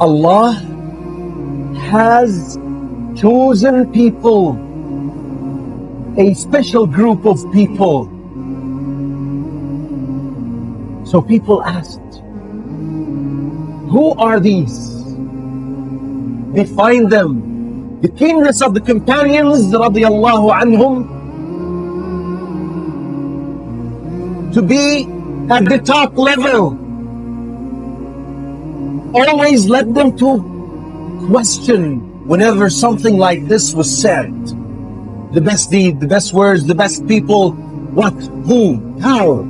Allah has chosen people, a special group of people. So people asked, who are these? Define them. The keenness of the companions, radiallahu anhum, to be at the top level, always led them to question whenever something like this was said. The best deed, the best words, the best people, what, who, how?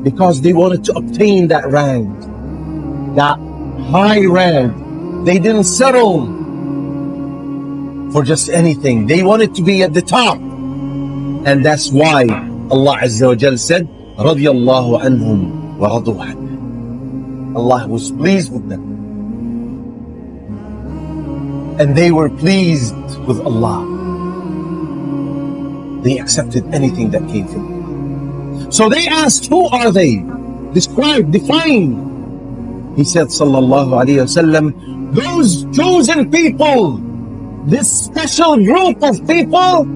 Because they wanted to obtain that rank, that high rank. They didn't settle for just anything. They wanted to be at the top. And that's why Allah Azza wa Jal said, radiyallahu anhum wa radu anhu. Allah was pleased with them. And they were pleased with Allah. They accepted anything that came from Allah. So they asked, who are they? Describe, define. He said, sallallahu alayhi wasallam, those chosen people, this special group of people,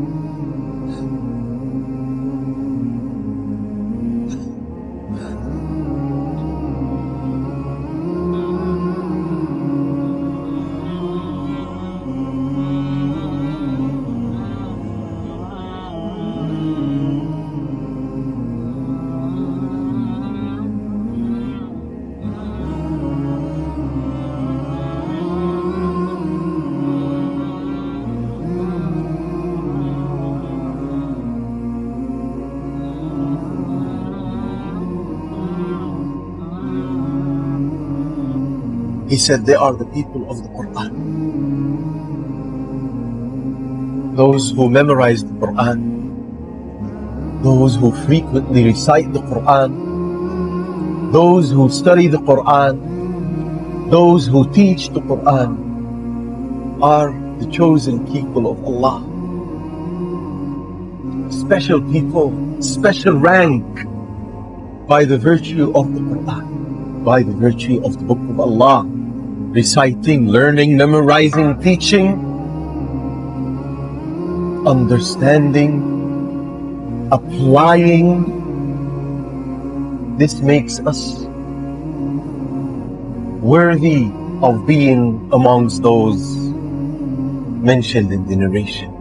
he said, they are the people of the Quran. Those who memorize the Quran, those who frequently recite the Quran, those who study the Quran, those who teach the Quran are the chosen people of Allah. Special people, special rank by the virtue of the Quran, by the virtue of the Book of Allah. Reciting, learning, memorizing, teaching, understanding, applying. This makes us worthy of being amongst those mentioned in the narration.